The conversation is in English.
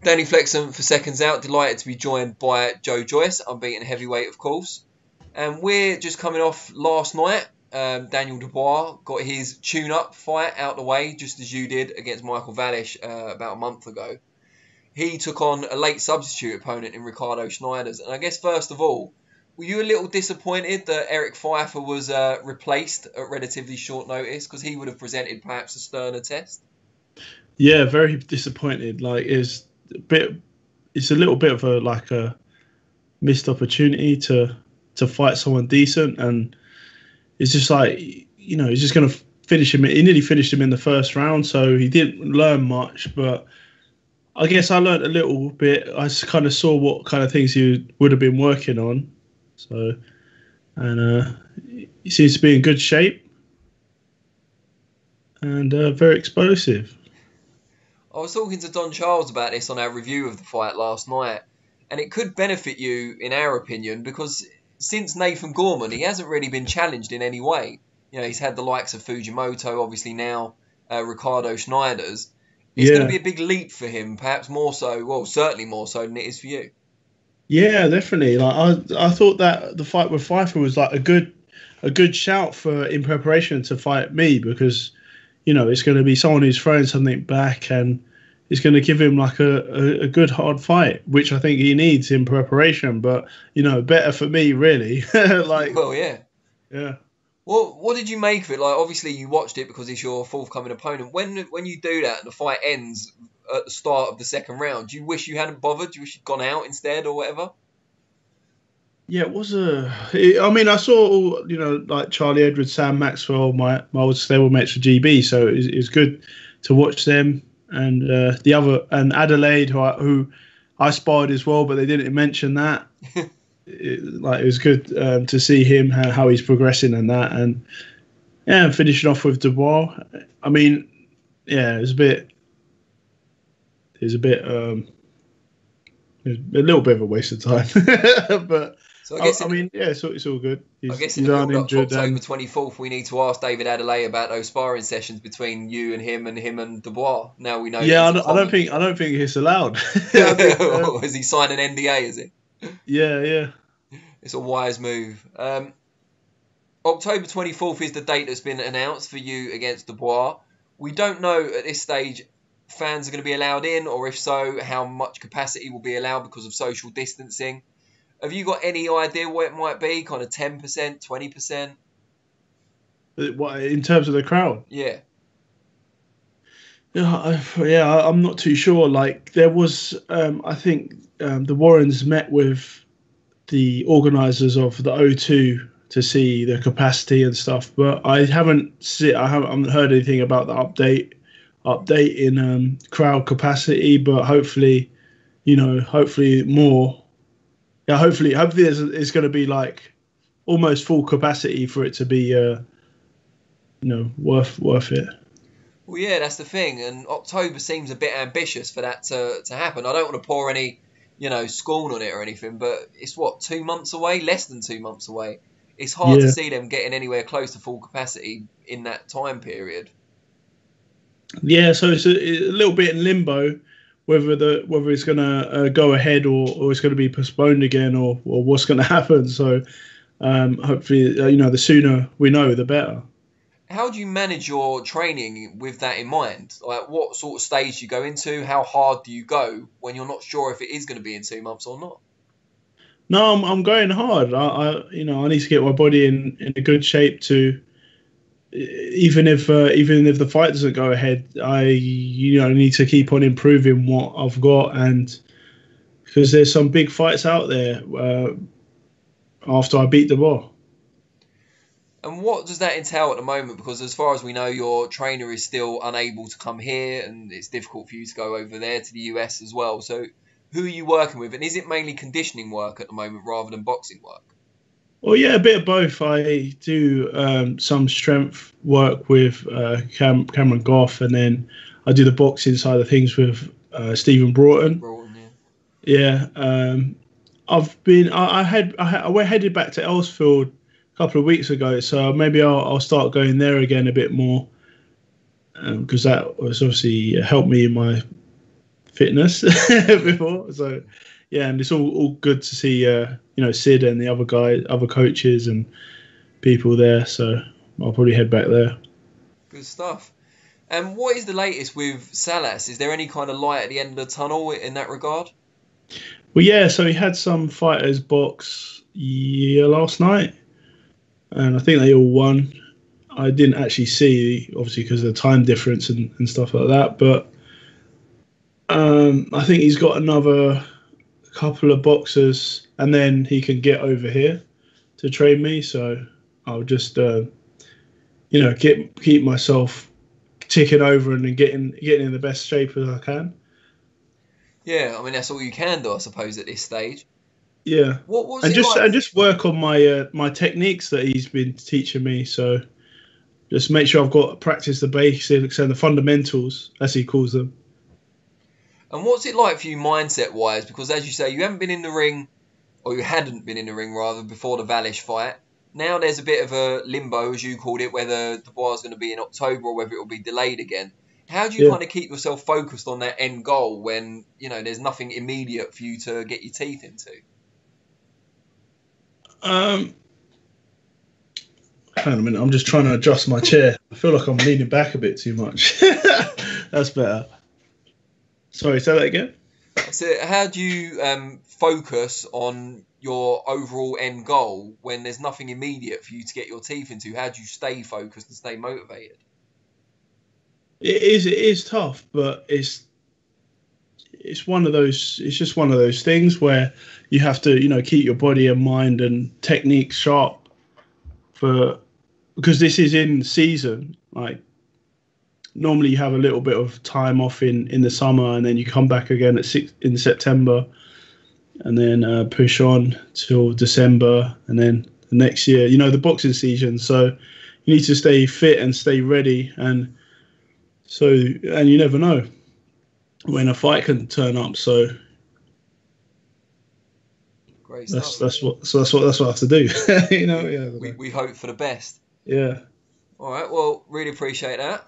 Danny Flexen for Seconds Out. Delighted to be joined by Joyce, unbeaten heavyweight, of course. And we're just coming off last night. Daniel Dubois got his tune-up fight out the way, just as you did against Michael Valish about a month ago. He took on a late substitute opponent in Ricardo Snijders. And I guess, first of all, were you a little disappointed that Eric Pfeiffer was replaced at relatively short notice? Because he would have presented perhaps a sterner test. Yeah, very disappointed. Like, it's a little bit of a missed opportunity to fight someone decent, and it's just like, you know, he's just going to finish him. He nearly finished him in the first round, so he didn't learn much. But I guess I learned a little bit. I just kind of saw what kind of things he would have been working on. So, and he seems to be in good shape and very explosive. I was talking to Don Charles about this on our review of the fight last night, and it could benefit you, in our opinion, because since Nathan Gorman, he hasn't really been challenged in any way. You know, he's had the likes of Fujimoto, obviously now Ricardo Snijders. It's going to be a big leap for him, perhaps more so, well, certainly more so than it is for you. Yeah, definitely. Like I thought that the fight with Pfeiffer was like a good shout for in preparation to fight me, because, you know, it's going to be someone who's throwing something back, and it's going to give him like a good hard fight, which I think he needs in preparation. But, you know, better for me, really. Like, well, yeah. Yeah. Well, what did you make of it? Like, obviously you watched it because it's your forthcoming opponent. When you do that and the fight ends at the start of the second round, do you wish you hadn't bothered? Do you wish you'd gone out instead or whatever? Yeah, it was I mean, I saw, you know, like Charlie Edwards, Sam Maxwell, my old stablemates for GB, so it was good to watch them. And the other, and Adelaide, who I sparred as well, but they didn't mention that. It was good to see him, how he's progressing and that. And yeah, finishing off with Dubois. I mean, yeah, it was a little bit of a waste of time. But so I guess it's all good. I guess in the build-up to October 24th, we need to ask David Adelaide about those sparring sessions between you and him and Dubois. Now we know. Yeah, I don't think it's allowed. Has he signed an NDA? Is it? Yeah. It's a wise move. October 24th is the date that's been announced for you against Dubois. We don't know at this stage fans are going to be allowed in, or if so, how much capacity will be allowed because of social distancing. Have you got any idea what it might be? Kind of 10%, 20%? What, in terms of the crowd? Yeah. Yeah, I'm not too sure. Like, there was, I think the Warrens met with the organisers of the O2 to see the capacity and stuff, but I haven't heard anything about the update in crowd capacity. But hopefully more. Yeah, hopefully it's going to be like almost full capacity for it to be, worth it. Well, yeah, that's the thing, and October seems a bit ambitious for that to happen. I don't want to pour any, scorn on it or anything, but it's 2 months away, less than 2 months away. It's hard to see them getting anywhere close to full capacity in that time period. Yeah, so it's a little bit in limbo whether it's going to go ahead or it's going to be postponed again or what's going to happen. So hopefully, the sooner we know, the better. How do you manage your training with that in mind? Like, what sort of stage do you go into? How hard do you go when you're not sure if it is going to be in 2 months or not? No, I'm going hard. I need to get my body in a good shape to, even if the fight doesn't go ahead, I need to keep on improving what I've got, and because there's some big fights out there after I beat the ball. And what does that entail at the moment? Because as far as we know, your trainer is still unable to come here, and it's difficult for you to go over there to the US as well. So who are you working with? And is it mainly conditioning work at the moment rather than boxing work? Well, yeah, a bit of both. I do some strength work with Cameron Goff, and then I do the boxing side of things with Stephen Broughton. Yeah. I headed back to Ellsfield a couple of weeks ago, so maybe I'll start going there again a bit more, because that was obviously helped me in my fitness before. So yeah, and it's all good to see Sid and the other other coaches and people there. So I'll probably head back there. Good stuff. And what is the latest with Celeste? Is there any kind of light at the end of the tunnel in that regard? Well, yeah. So he had some fighters box last night, and I think they all won. I didn't actually see, obviously, because of the time difference and stuff like that. But I think he's got another couple of boxers, and then he can get over here to train me. So I'll just, keep myself ticking over and then getting in the best shape as I can. Yeah, I mean that's all you can do, I suppose, at this stage. Yeah, What's and it just like? and just work on my techniques that he's been teaching me. So just make sure I've got practice the basics and the fundamentals, as he calls them. And what's it like for you mindset-wise? Because as you say, you haven't been in the ring, or you hadn't been in the ring rather, before the Valish fight. Now there's a bit of a limbo, as you called it, whether Dubois is going to be in October or whether it will be delayed again. How do you kind of keep yourself focused on that end goal when, there's nothing immediate for you to get your teeth into? Hang on a minute, I'm just trying to adjust my chair. I feel like I'm leaning back a bit too much. That's better. Sorry, say that again? So how do you focus on your overall end goal when there's nothing immediate for you to get your teeth into? How do you stay focused and stay motivated? It is tough, but it's one of those. It's just one of those things where you have to, keep your body and mind and technique sharp because this is in season. Like normally, you have a little bit of time off in the summer, and then you come back again in September, and then push on till December, and then the next year, the boxing season. So you need to stay fit and stay ready, and you never know when a fight can turn up. So great stuff. That's what I have to do. We hope for the best. Yeah. All right. Well, really appreciate that.